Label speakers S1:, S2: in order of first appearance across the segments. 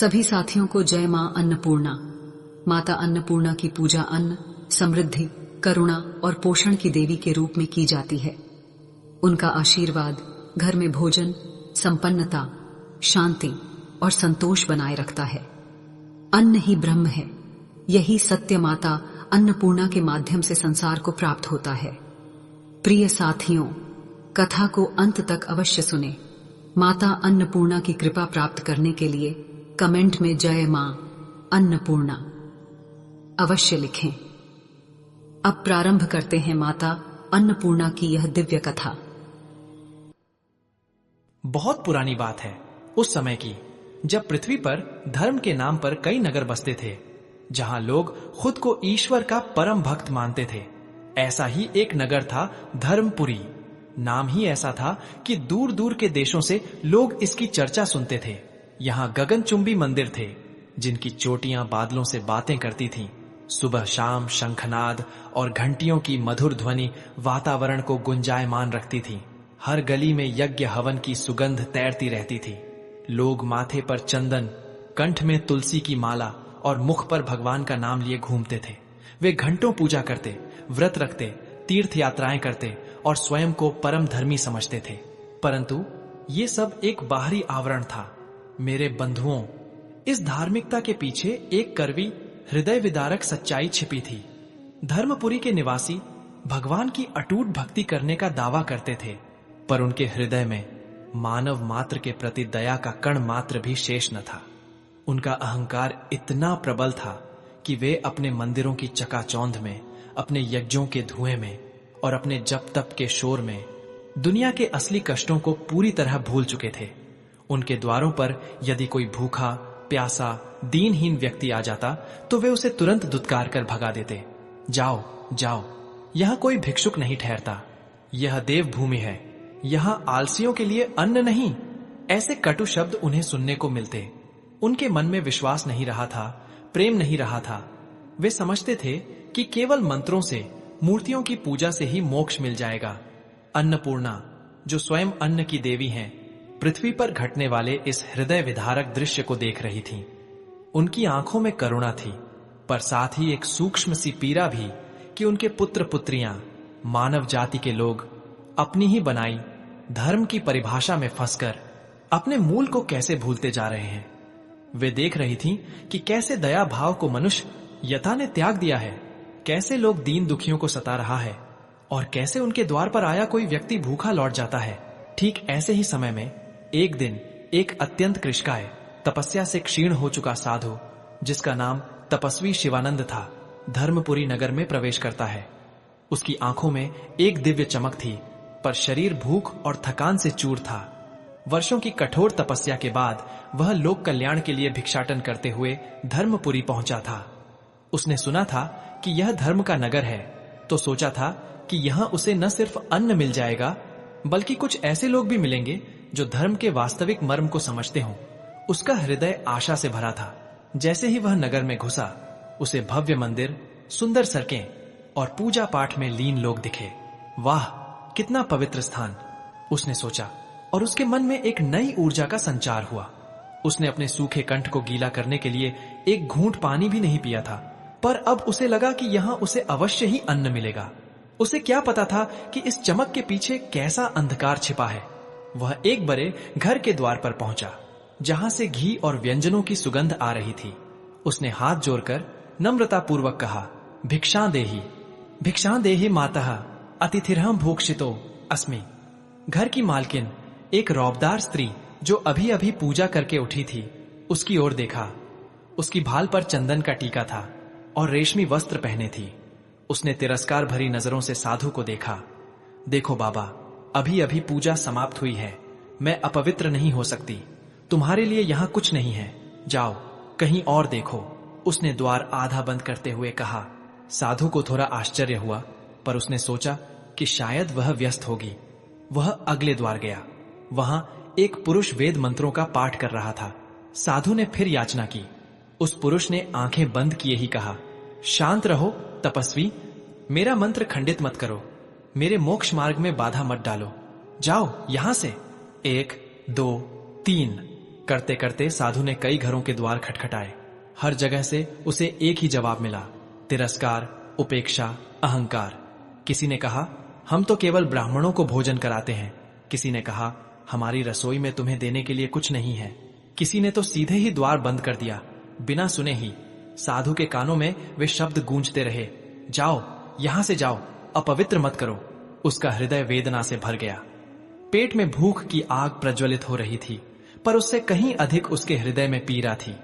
S1: सभी साथियों को जय मां अन्नपूर्णा। माता अन्नपूर्णा की पूजा अन्न, समृद्धि, करुणा और पोषण की देवी के रूप में की जाती है। उनका आशीर्वाद घर में भोजन, संपन्नता, शांति और संतोष बनाए रखता है। अन्न ही ब्रह्म है। यही सत्य माता अन्नपूर्णा के माध्यम से संसार को प्राप्त होता है। प्रिय साथियों, कथा को अंत तक अवश्य सुने। माता अन्नपूर्णा की कृपा प्राप्त करने के लिए कमेंट में जय मां अन्नपूर्णा अवश्य लिखें। अब प्रारंभ करते हैं माता अन्नपूर्णा की यह दिव्य कथा।
S2: बहुत पुरानी बात है, उस समय की, जब पृथ्वी पर धर्म के नाम पर कई नगर बसते थे, जहां लोग खुद को ईश्वर का परम भक्त मानते थे। ऐसा ही एक नगर था धर्मपुरी। नाम ही ऐसा था कि दूर दूर के देशों से लोग इसकी चर्चा सुनते थे। यहाँ गगनचुंबी मंदिर थे, जिनकी चोटियां बादलों से बातें करती थीं। सुबह शाम शंखनाद और घंटियों की मधुर ध्वनि वातावरण को गुंजायमान रखती थी। हर गली में यज्ञ हवन की सुगंध तैरती रहती थी। लोग माथे पर चंदन, कंठ में तुलसी की माला और मुख पर भगवान का नाम लिए घूमते थे। वे घंटों पूजा करते, व्रत रखते, तीर्थ यात्राएं करते और स्वयं को परम धर्मी समझते थे। परंतु ये सब एक बाहरी आवरण था। मेरे बंधुओं, इस धार्मिकता के पीछे एक कड़वी, हृदय विदारक सच्चाई छिपी थी। धर्मपुरी के निवासी भगवान की अटूट भक्ति करने का दावा करते थे, पर उनके हृदय में मानव मात्र के प्रति दया का कण मात्र भी शेष न था। उनका अहंकार इतना प्रबल था कि वे अपने मंदिरों की चकाचौंध में, अपने यज्ञों के धुएं में और अपने जप तप के शोर में दुनिया के असली कष्टों को पूरी तरह भूल चुके थे। उनके द्वारों पर यदि कोई भूखा, प्यासा, दीनहीन व्यक्ति आ जाता तो वे उसे तुरंत दुत्कार कर भगा देते। जाओ जाओ, यहां कोई भिक्षुक नहीं ठहरता, यह देवभूमि है, यहां आलसियों के लिए अन्न नहीं। ऐसे कटु शब्द उन्हें सुनने को मिलते। उनके मन में विश्वास नहीं रहा था, प्रेम नहीं रहा था। वे समझते थे कि केवल मंत्रों से, मूर्तियों की पूजा से ही मोक्ष मिल जाएगा। अन्नपूर्णा, जो स्वयं अन्न की देवी हैं, पृथ्वी पर घटने वाले इस हृदय विदारक दृश्य को देख रही थीं। उनकी आंखों में करुणा थी, पर साथ ही एक सूक्ष्म सी पीड़ा भी कि उनके पुत्र पुत्रियां, मानव जाति के लोग, अपनी ही बनाई धर्म की परिभाषा में फंसकर अपने मूल को कैसे भूलते जा रहे हैं। वे देख रही थीं कि कैसे दया भाव को मनुष्य यथा ने त्याग दिया है, कैसे लोग दीन दुखियों को सता रहा है और कैसे उनके द्वार पर आया कोई व्यक्ति भूखा लौट जाता है। ठीक ऐसे ही समय में एक दिन एक अत्यंत कृशकाय, तपस्या से क्षीण हो चुका साधु, जिसका नाम तपस्वी शिवानंद था, धर्मपुरी नगर में प्रवेश करता है। उसकी आंखों में एक दिव्य चमक थी, पर शरीर भूख और थकान से चूर था। वर्षों की कठोर तपस्या के बाद वह लोक कल्याण के लिए भिक्षाटन करते हुए धर्मपुरी पहुंचा था। उसने सुना था कि यह धर्म का नगर है, तो सोचा था कि यहां उसे न सिर्फ अन्न मिल जाएगा, बल्कि कुछ ऐसे लोग भी मिलेंगे जो धर्म के वास्तविक मर्म को समझते हों। उसका हृदय आशा से भरा था। जैसे ही वह नगर में घुसा, उसे भव्य मंदिर, सुंदर सड़कें और पूजा पाठ में लीन लोग दिखे। वाह, कितना पवित्र स्थान, उसने सोचा, और उसके मन में एक नई ऊर्जा का संचार हुआ। उसने अपने सूखे कंठ को गीला करने के लिए एक घूंट पानी भी नहीं पिया था, पर अब उसे लगा कि यहां उसे अवश्य ही अन्न मिलेगा। उसे क्या पता था कि इस चमक के पीछे कैसा अंधकार छिपा है। वह एक बड़े घर के द्वार पर पहुंचा, जहां से घी और व्यंजनों की सुगंध आ रही थी। उसने हाथ जोड़कर नम्रतापूर्वक कहा, भिक्षां देहि मातः अतिथिर्हं भोक्षितो अस्मि। घर की मालकिन, एक रौबदार स्त्री जो अभी अभी पूजा करके उठी थी, उसकी ओर देखा। उसकी भाल पर चंदन का टीका था और रेशमी वस्त्र पहने थी। उसने तिरस्कार भरी नजरों से साधु को देखा। देखो बाबा, अभी अभी पूजा समाप्त हुई है, मैं अपवित्र नहीं हो सकती। तुम्हारे लिए यहां कुछ नहीं है, जाओ कहीं और देखो। उसने द्वार आधा बंद करते हुए कहा। साधु को थोड़ा आश्चर्य हुआ, पर उसने सोचा कि शायद वह व्यस्त होगी। वह अगले द्वार गया। वहां एक पुरुष वेद मंत्रों का पाठ कर रहा था। साधु ने फिर याचना की। उस पुरुष ने आंखें बंद किए ही कहा, शांत रहो तपस्वी, मेरा मंत्र खंडित मत करो, मेरे मोक्ष मार्ग में बाधा मत डालो, जाओ यहां से। 1, 2, 3। करते करते साधु ने कई घरों के द्वार खटखटाए। हर जगह से उसे एक ही जवाब मिला, तिरस्कार, उपेक्षा, अहंकार। किसी ने कहा, हम तो केवल ब्राह्मणों को भोजन कराते हैं। किसी ने कहा, हमारी रसोई में तुम्हें देने के लिए कुछ नहीं है। किसी ने तो सीधे ही द्वार बंद कर दिया। बिना सुने ही साधु के कानों में वे शब्द गूंजते रहे, जाओ, यहां से जाओ, अपवित्र मत करो। उसका हृदय वेदना से भर गया। पेट में भूख की आग प्रज्वलित हो रही थी, पर उससे कहीं अधिक उसके हृदय में पीड़ा थी।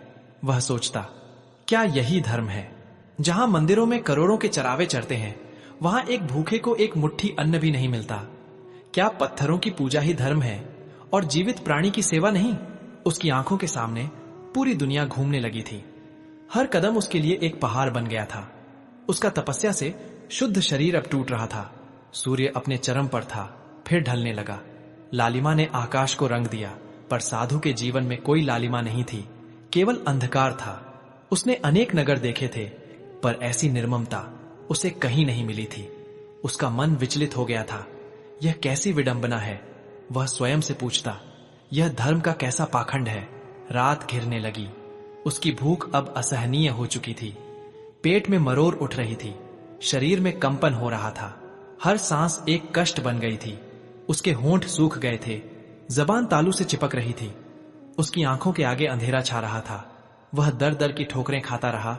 S2: वह सोचता, क्या यही धर्म है? जहां मंदिरों में करोड़ों के चरावे चढ़ते हैं, वहां एक भूखे को एक मुट्ठी अन्न भी नहीं मिलता। क्या पत्थरों की पूजा ही धर्म है और जीवित प्राणी की सेवा नहीं? उसकी आंखों के सामने पूरी दुनिया घूमने लगी थी। हर कदम उसके लिए एक पहाड़ बन गया था। उसका तपस्या से शुद्ध शरीर अब टूट रहा था। सूर्य अपने चरम पर था, फिर ढलने लगा। लालिमा ने आकाश को रंग दिया, पर साधु के जीवन में कोई लालिमा नहीं थी, केवल अंधकार था। उसने अनेक नगर देखे थे, पर ऐसी निर्ममता उसे कहीं नहीं मिली थी। उसका मन विचलित हो गया था। यह कैसी विडंबना है, वह स्वयं से पूछता। यह धर्म का कैसा पाखंड है। रात घिरने लगी। उसकी भूख अब असहनीय हो चुकी थी। पेट में मरोड़ उठ रही थी। शरीर में कंपन हो रहा था। हर सांस एक कष्ट बन गई थी। उसके होंठ सूख गए थे। जबान तालू से चिपक रही थी। उसकी आंखों के आगे अंधेरा छा रहा था। वह दर दर की ठोकरें खाता रहा,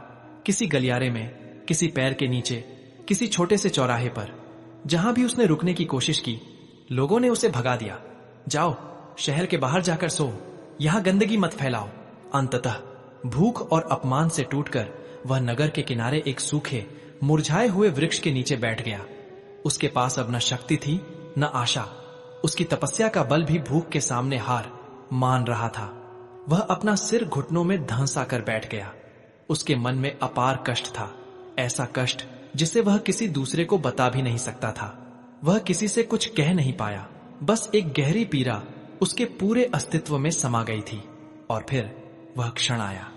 S2: किसी गलियारे में, किसी पैर के नीचे, किसी छोटे से चौराहे पर। जहां भी उसने रुकने की कोशिश की, लोगों ने उसे भगा दिया। जाओ, शहर के बाहर जाकर सो, यहां गंदगी मत फैलाओ। अंततः भूख और अपमान से टूटकर वह नगर के किनारे एक सूखे, मुरझाए हुए वृक्ष के नीचे बैठ गया। उसके पास अब न शक्ति थी, न आशा। उसकी तपस्या का बल भी भूख के सामने हार मान रहा था। वह अपना सिर घुटनों में धंसा कर बैठ गया। उसके मन में अपार कष्ट था, ऐसा कष्ट जिसे वह किसी दूसरे को बता भी नहीं सकता था। वह किसी से कुछ कह नहीं पाया। बस एक गहरी पीड़ा उसके पूरे अस्तित्व में समा गई थी। और फिर वह क्षण आया।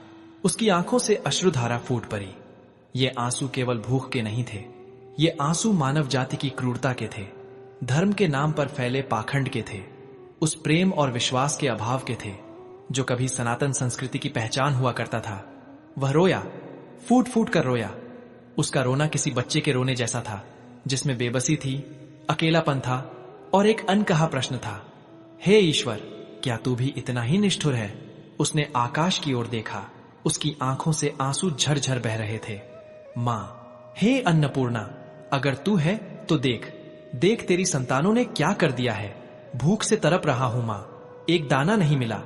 S2: उसकी आंखों से अश्रुधारा फूट पड़ी। ये आंसू केवल भूख के नहीं थे, ये आंसू मानव जाति की क्रूरता के थे, धर्म के नाम पर फैले पाखंड के थे, उस प्रेम और विश्वास के अभाव के थे जो कभी सनातन संस्कृति की पहचान हुआ करता था। वह रोया, फूट फूट कर रोया। उसका रोना किसी बच्चे के रोने जैसा था, जिसमें बेबसी थी, अकेलापन था और एक अनकहा प्रश्न था, हे ईश्वर, क्या तू भी इतना ही निष्ठुर है? उसने आकाश की ओर देखा। उसकी आंखों से आंसू झरझर बह रहे थे। मां, हे अन्नपूर्णा, अगर तू है तो देख, देख तेरी संतानों ने क्या कर दिया है। भूख से तड़प रहा हूं मां, एक दाना नहीं मिला।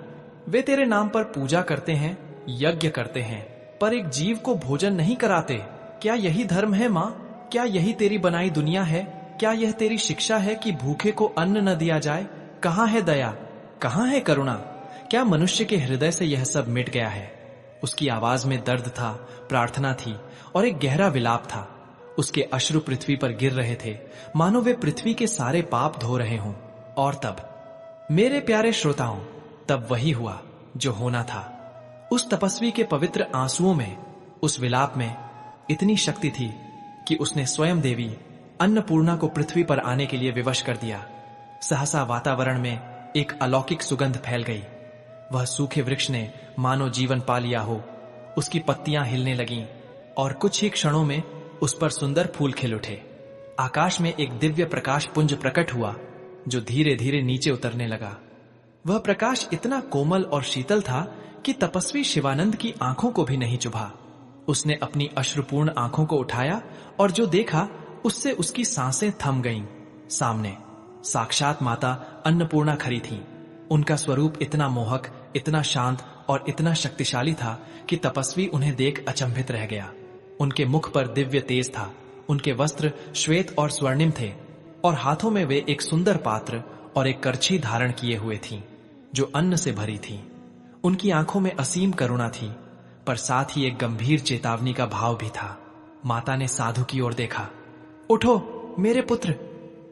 S2: वे तेरे नाम पर पूजा करते हैं, यज्ञ करते हैं, पर एक जीव को भोजन नहीं कराते। क्या यही धर्म है मां? क्या यही तेरी बनाई दुनिया है? क्या यह तेरी शिक्षा है कि भूखे को अन्न न दिया जाए? कहां है दया, कहां है करुणा? क्या मनुष्य के हृदय से यह सब मिट गया है? उसकी आवाज में दर्द था, प्रार्थना थी और एक गहरा विलाप था। उसके अश्रु पृथ्वी पर गिर रहे थे, मानो वे पृथ्वी के सारे पाप धो रहे हों। और तब, मेरे प्यारे श्रोताओं, तब वही हुआ जो होना था। उस तपस्वी के पवित्र आंसुओं में, उस विलाप में इतनी शक्ति थी कि उसने स्वयं देवी अन्नपूर्णा को पृथ्वी पर आने के लिए विवश कर दिया। सहसा वातावरण में एक अलौकिक सुगंध फैल गई। वह सूखे वृक्ष ने मानो जीवन पा लिया हो। उसकी पत्तियां हिलने लगीं और कुछ ही क्षणों में उस पर सुंदर फूल खिल उठे। आकाश में एक दिव्य प्रकाश पुंज प्रकट हुआ जो धीरे धीरे नीचे उतरने लगा। वह प्रकाश इतना कोमल और शीतल था कि तपस्वी शिवानंद की आंखों को भी नहीं चुभा। उसने अपनी अश्रुपूर्ण आंखों को उठाया और जो देखा उससे उसकी सांसें थम गईं। सामने साक्षात माता अन्नपूर्णा खड़ी थीं। उनका स्वरूप इतना मोहक, इतना शांत और इतना शक्तिशाली था कि तपस्वी उन्हें देख अचंभित रह गया। उनके मुख पर दिव्य तेज था। उनके वस्त्र श्वेत और स्वर्णिम थे और हाथों में वे एक सुंदर पात्र और एक करछी धारण किए हुए थीं जो अन्न से भरी थी। उनकी आंखों में असीम करुणा थी, पर साथ ही एक गंभीर चेतावनी का भाव भी था। माता ने साधु की ओर देखा। उठो मेरे पुत्र।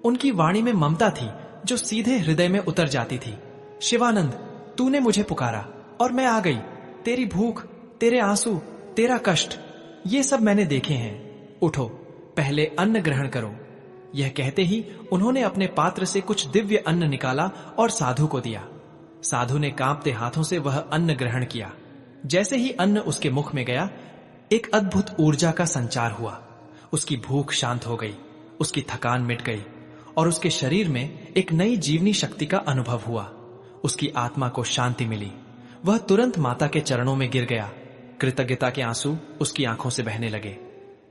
S2: उनकी वाणी में ममता थी जो सीधे हृदय में उतर जाती थी। शिवानंद, तूने मुझे पुकारा और मैं आ गई। तेरी भूख, तेरे आंसू, तेरा कष्ट, ये सब मैंने देखे हैं। उठो, पहले अन्न ग्रहण करो। यह कहते ही उन्होंने अपने पात्र से कुछ दिव्य अन्न निकाला और साधु को दिया। साधु ने कांपते हाथों से वह अन्न ग्रहण किया। जैसे ही अन्न उसके मुख में गया, एक अद्भुत ऊर्जा का संचार हुआ। उसकी भूख शांत हो गई, उसकी थकान मिट गई और उसके शरीर में एक नई जीवनी शक्ति का अनुभव हुआ। उसकी आत्मा को शांति मिली। वह तुरंत माता के चरणों में गिर गया। कृतज्ञता के आंसू उसकी आंखों से बहने लगे।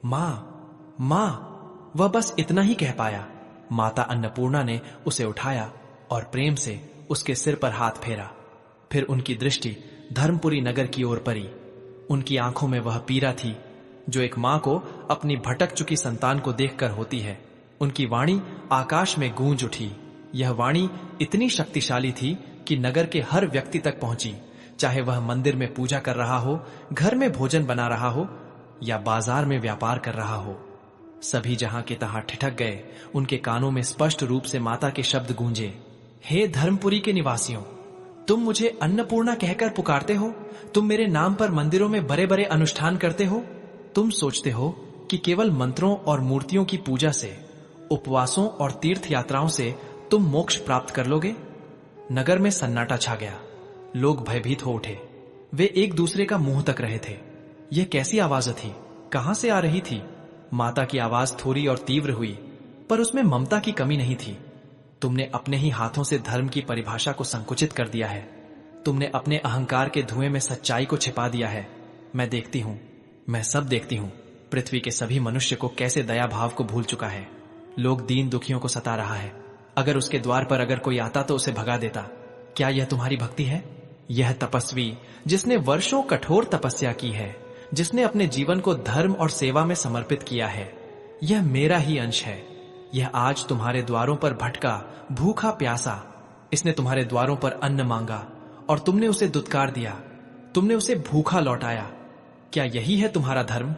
S2: मां, मां, वह बस इतना ही कह पाया। माता अन्नपूर्णा ने उसे उठाया और प्रेम से उसके सिर पर हाथ फेरा। फिर उनकी दृष्टि धर्मपुरी नगर की ओर पड़ी। उनकी आंखों में वह पीड़ा थी जो एक मां को अपनी भटक चुकी संतान को देखकर होती है। उनकी वाणी आकाश में गूंज उठी। यह वाणी इतनी शक्तिशाली थी कि नगर के हर व्यक्ति तक पहुंची, चाहे वह मंदिर में पूजा कर रहा हो, घर में भोजन बना रहा हो या बाजार में व्यापार कर रहा हो। सभी जहां के तहां ठिठक गए। उनके कानों में स्पष्ट रूप से माता के शब्द गूंजे, हे धर्मपुरी के निवासियों, तुम मुझे अन्नपूर्णा कहकर पुकारते हो। तुम मेरे नाम पर मंदिरों में बड़े बड़े अनुष्ठान करते हो। तुम सोचते हो कि केवल मंत्रों और मूर्तियों की पूजा से, उपवासों और तीर्थ यात्राओं से तुम मोक्ष प्राप्त कर लोगे। नगर में सन्नाटा छा गया। लोग भयभीत हो उठे। वे एक दूसरे का मुंह तक रहे थे। यह कैसी आवाज थी? कहां से आ रही थी? माता की आवाज थोड़ी और तीव्र हुई, पर उसमें ममता की कमी नहीं थी। तुमने अपने ही हाथों से धर्म की परिभाषा को संकुचित कर दिया है। तुमने अपने अहंकार के धुएं में सच्चाई को छिपा दिया है। मैं देखती हूं, मैं सब देखती हूं। पृथ्वी के सभी मनुष्य को कैसे दया भाव को भूल चुका है। लोग दीन दुखियों को सता रहा है। अगर उसके द्वार पर अगर कोई आता तो उसे भगा देता। क्या यह तुम्हारी भक्ति है? यह तपस्वी जिसने वर्षों कठोर तपस्या की है, जिसने अपने जीवन को धर्म और सेवा में समर्पित किया है, यह मेरा ही अंश है। यह आज तुम्हारे द्वारों पर भटका, भूखा प्यासा। इसने तुम्हारे द्वारों पर अन्न मांगा और तुमने उसे दुत्कार दिया। तुमने उसे भूखा लौटाया। क्या यही है तुम्हारा धर्म?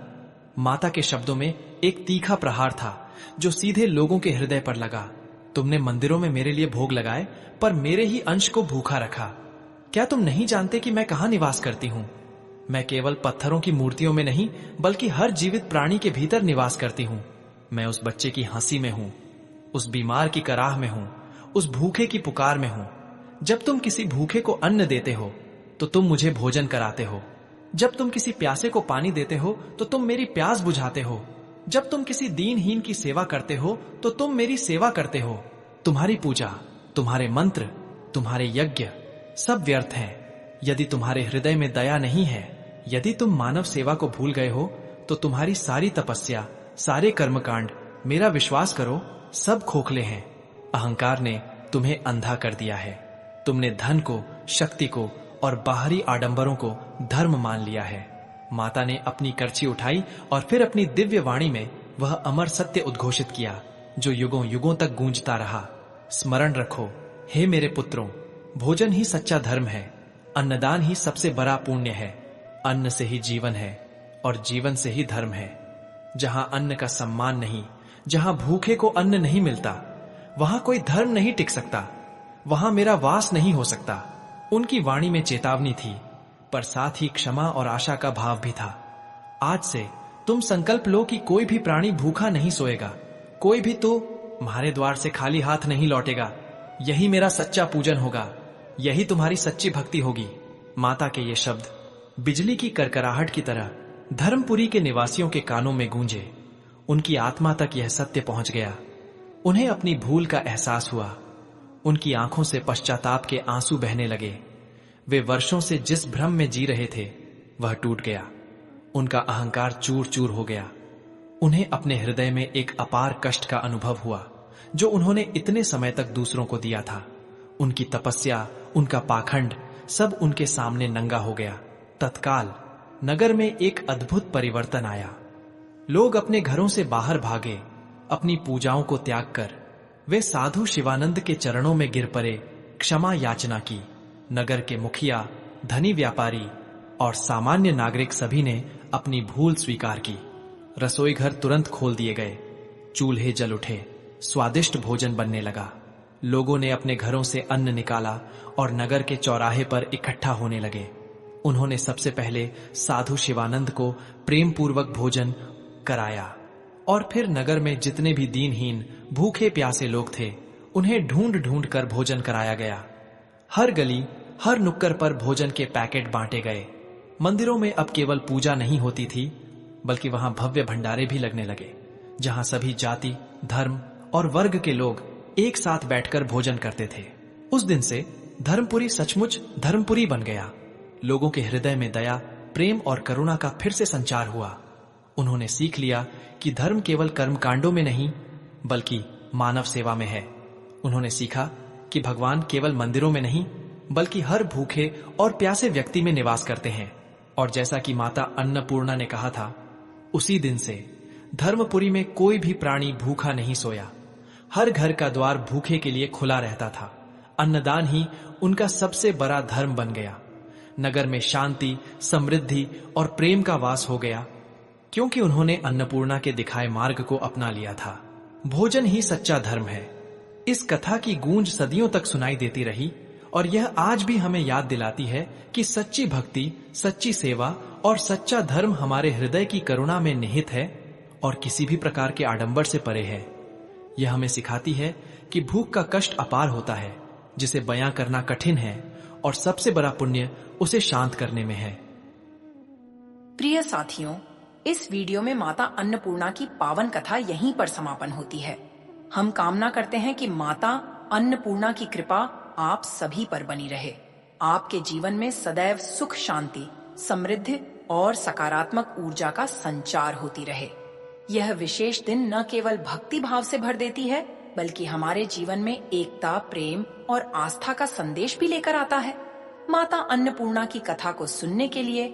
S2: माता के शब्दों में एक तीखा प्रहार था जो सीधे लोगों के हृदय पर लगा। तुमने मंदिरों में मेरे लिए भोग लगाए, पर मेरे ही अंश को भूखा रखा। क्या तुम नहीं जानते कि मैं कहां निवास करती हूं? मैं केवल पत्थरों की मूर्तियों में नहीं, बल्कि हर जीवित प्राणी के भीतर निवास करती हूं। मैं उस बच्चे की हंसी में हूं, उस बीमार की कराह में हूं, उस भूखे की पुकार में हूं। जब तुम किसी भूखे को अन्न देते हो तो तुम मुझे भोजन कराते हो। जब तुम किसी प्यासे को पानी देते हो तो तुम मेरी प्यास बुझाते हो। जब तुम किसी दीनहीन की सेवा करते हो तो तुम मेरी सेवा करते हो। तुम्हारी पूजा, तुम्हारे मंत्र, तुम्हारे यज्ञ सब व्यर्थ हैं यदि तुम्हारे हृदय में दया नहीं है। यदि तुम मानव सेवा को भूल गए हो तो तुम्हारी सारी तपस्या, सारे कर्मकांड, मेरा विश्वास करो, सब खोखले हैं। अहंकार ने तुम्हें अंधा कर दिया है। तुमने धन को, शक्ति को और बाहरी आडंबरों को धर्म मान लिया है। माता ने अपनी करछी उठाई और फिर अपनी दिव्य वाणी में वह अमर सत्य उद्घोषित किया जो युगों युगों तक गूंजता रहा। स्मरण रखो, हे मेरे पुत्रों, भोजन ही सच्चा धर्म है। अन्नदान ही सबसे बड़ा पुण्य है। अन्न से ही जीवन है और जीवन से ही धर्म है। जहां अन्न का सम्मान नहीं, जहां भूखे को अन्न नहीं मिलता, वहां कोई धर्म नहीं टिक सकता। वहां मेरा वास नहीं हो सकता। उनकी वाणी में चेतावनी थी, पर साथ ही क्षमा और आशा का भाव भी था। आज से तुम संकल्प लो कि कोई भी प्राणी भूखा नहीं सोएगा। कोई भी तो तुम्हारे द्वार से खाली हाथ नहीं लौटेगा। यही मेरा सच्चा पूजन होगा। यही तुम्हारी सच्ची भक्ति होगी। माता के ये शब्द बिजली की करकराहट की तरह धर्मपुरी के निवासियों के कानों में गूंजे। उनकी आत्मा तक यह सत्य पहुंच गया। उन्हें अपनी भूल का एहसास हुआ। उनकी आंखों से पश्चाताप के आंसू बहने लगे। वे वर्षों से जिस भ्रम में जी रहे थे वह टूट गया। उनका अहंकार चूर चूर हो गया। उन्हें अपने हृदय में एक अपार कष्ट का अनुभव हुआ जो उन्होंने इतने समय तक दूसरों को दिया था। उनकी तपस्या, उनका पाखंड सब उनके सामने नंगा हो गया। तत्काल नगर में एक अद्भुत परिवर्तन आया। लोग अपने घरों से बाहर भागे। अपनी पूजाओं को त्याग कर वे साधु शिवानंद के चरणों में गिर पड़े, क्षमा याचना की। नगर के मुखिया, धनी व्यापारी और सामान्य नागरिक सभी ने अपनी भूल स्वीकार की। रसोई घर तुरंत खोल दिए गए। चूल्हे जल उठे। स्वादिष्ट भोजन बनने लगा। लोगों ने अपने घरों से अन्न निकाला और नगर के चौराहे पर इकट्ठा होने लगे। उन्होंने सबसे पहले साधु शिवानंद को प्रेम पूर्वक भोजन कराया और फिर नगर में जितने भी दीनहीन, भूखे प्यासे लोग थे उन्हें ढूंढ ढूंढ कर भोजन कराया गया। हर गली, हर नुक्कड़ पर भोजन के पैकेट बांटे गए। मंदिरों में अब केवल पूजा नहीं होती थी, बल्कि वहां भव्य भंडारे भी लगने लगे, जहां सभी जाति, धर्म और वर्ग के लोग एक साथ बैठकर भोजन करते थे। उस दिन से धर्मपुरी सचमुच धर्मपुरी बन गया। लोगों के हृदय में दया, प्रेम और करुणा का फिर से संचार हुआ। उन्होंने सीख लिया कि धर्म केवल कर्मकांडों में नहीं, बल्कि मानव सेवा में है। उन्होंने सीखा कि भगवान केवल मंदिरों में नहीं, बल्कि हर भूखे और प्यासे व्यक्ति में निवास करते हैं। और जैसा कि माता अन्नपूर्णा ने कहा था, उसी दिन से धर्मपुरी में कोई भी प्राणी भूखा नहीं सोया। हर घर का द्वार भूखे के लिए खुला रहता था। अन्नदान ही उनका सबसे बड़ा धर्म बन गया। नगर में शांति, समृद्धि और प्रेम का वास हो गया, क्योंकि उन्होंने अन्नपूर्णा के दिखाए मार्ग को अपना लिया था। भोजन ही सच्चा धर्म है। इस कथा की गूंज सदियों तक सुनाई देती रही, और यह आज भी हमें याद दिलाती है कि सच्ची भक्ति, सच्ची सेवा और सच्चा धर्म हमारे हृदय की करुणा में निहित है और किसी भी प्रकार के आडंबर से परे है। यह हमें सिखाती है कि भूख का कष्ट अपार होता है, जिसे बयां करना कठिन है, और सबसे बड़ा पुण्य उसे शांत करने में है।
S3: प्रिय साथियों, इस वीडियो में माता अन्नपूर्णा की पावन कथा यहीं पर समापन होती है। हम कामना करते हैं कि माता अन्नपूर्णा की कृपा आप सभी पर बनी रहे। आपके जीवन में सदैव सुख, शांति, समृद्धि और सकारात्मक ऊर्जा का संचार होती रहे। यह विशेष दिन न केवल भक्ति भाव से भर देती है, बल्कि हमारे जीवन में एकता, प्रेम और आस्था का संदेश भी लेकर आता है। माता अन्नपूर्णा की कथा को सुनने के लिए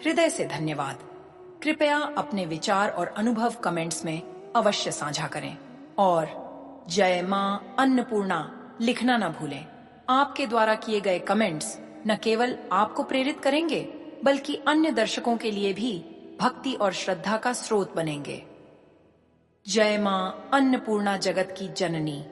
S3: हृदय से धन्यवाद। कृपया अपने विचार और अनुभव कमेंट्स में अवश्य साझा करें, और जय मां अन्नपूर्णा लिखना न भूलें। आपके द्वारा किए गए कमेंट्स न केवल आपको प्रेरित करेंगे, बल्कि अन्य दर्शकों के लिए भी भक्ति और श्रद्धा का स्रोत बनेंगे। जय मां अन्नपूर्णा जगत की जननी।